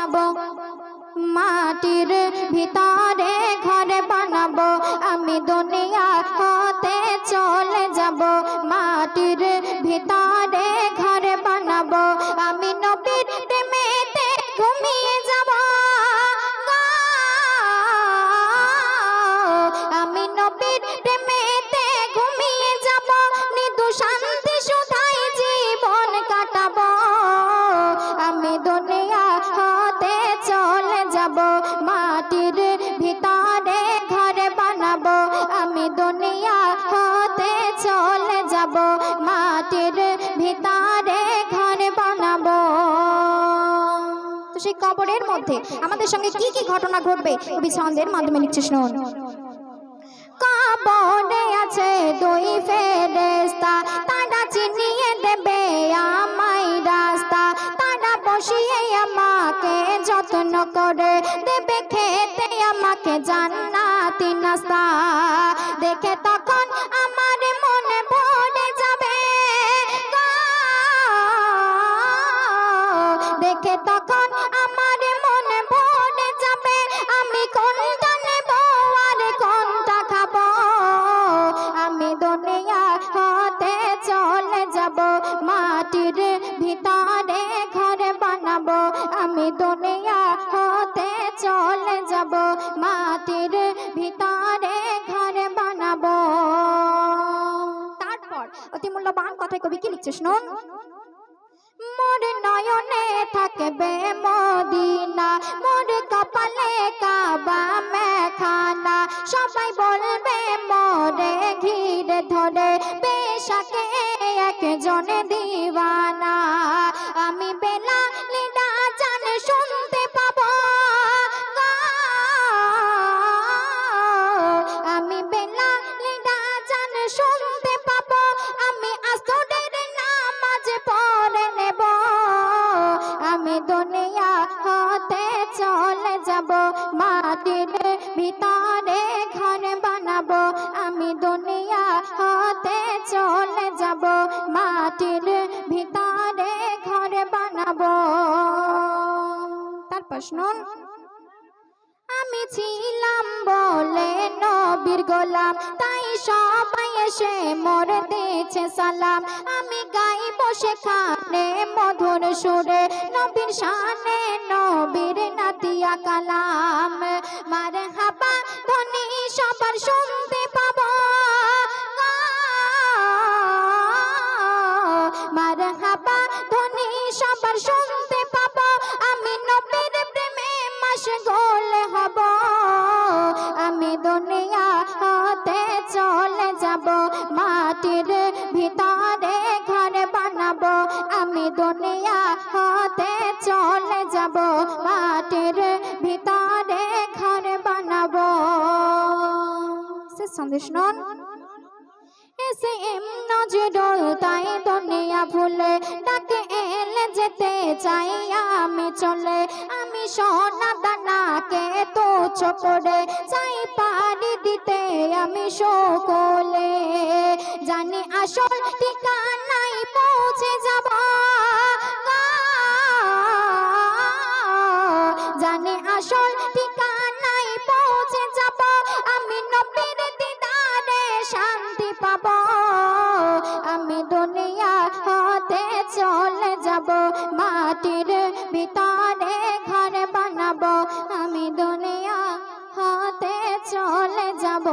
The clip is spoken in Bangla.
যাব, মাটির ভিতরে ঘর বানাবো, আমি দুনিয়া হতে চলে যাব, মাটির ভিতরে ঘর বানাবো, আমি নবীর প্রেমেতে ঘুমিয়ে যাব, আমি নবীর প্রেমেতে ঘুমিয়ে যাব, নিদু শান্তি সুধাই জীবন কাটাবো, আমি দুনিয়া হতে চলে যাব, মাটির ভিতরে ঘর বানাবো, আমি দুনিয়া হতে চলে যাব, মাটির ভিতরে ঘর বানাবো। তো সেই কবরের মধ্যে আমাদের সঙ্গে কি কি ঘটনা ঘটবে কবি ছন্দের মাধ্যমে লিখছে শুনুন। কবরে আছে দুই ফেরেশতা, তারা চিনিয়ে দেবে আমায় রাস্তা, তারা বসিয়ে আমাকে যত্ন করে দেবে খেতে আমাকে জান্নাতি নাস্তা, দেখে তখন আমার মনে ভরে যাবে, দেখে তখন আমার মনে ভরে যাবে, আমি কোনটা নেব আর কোনটা খাবো, আমি দুনিয়া হতে চলে যাব, মাটির ভিতরে ঘর বানাবো, আমি দুনিয়া হতে চলে যাব, মাটির ভিতরে ঘর বানাবো। তারপর অতি মূল্যবান কথায় কবি কি লিখছে শুনুন। মোর নয়নে থাকবে মদিনা, মোর কপালে কাবা মেখানা, সবাই বলবে মোরে ঘিরে ধরে বেশাকে একজন দিওয়ানা, আমি বেলাল আযান শুনতে পাবো, আমি বেলাল আযান শুনতে পাবো, আমি আসরের নামাজ পড়ে নেব, আমি দুনিয়া হতে চলে যাব, মাটির ভিতরে ঘর বানাবো, আমি দুনিয়া হতে চলে যাব, মাটির ভিতরে ঘর বানাবো। তারপর শুনুন। আমি ছিলাম বলে নবীর গোলাম, তাই সবাই এসে মোর দিয়েছে সালাম, আমি গাইব সেখানে মধুর সুরে নবীর শানে নবীর নাতিয়া কালাম, মারহাবা ধ্বনি সবার শুনতে পাবো, মারহাবা ধ্বনি সবার শুনতে পাবো, আমি নবীর প্রেমে মশগুল হব, আমি দুনিয়া হতে চলে যাব, মাটির ভিতরে ঘর বানাবো, আমি দুনিয়া হতে চলে যাব, মাটির ভিতরে ঘর বানাবো। শেষ সন্দেশ শুনুন। এসে নজরুল তাই দুনিয়া ভুলে ডাকে এলে যেতে চাই আমি চলে, আমি সোনা দানাকে তুচ্ছ করে চাই পাড়ি দিতে আমি সকলে, জানি আসল ঠিকানায় পৌঁছে যাব, জানি আসল ঠিকানায় পৌঁছে যাব, আমি নবীর দিদারে শান্তি পাবো, আমি দুনিয়া হতে চলে যাব, মাটির ভিতরে ঘর বানাবো, আমি দুনিয়া হতে চলে যাব।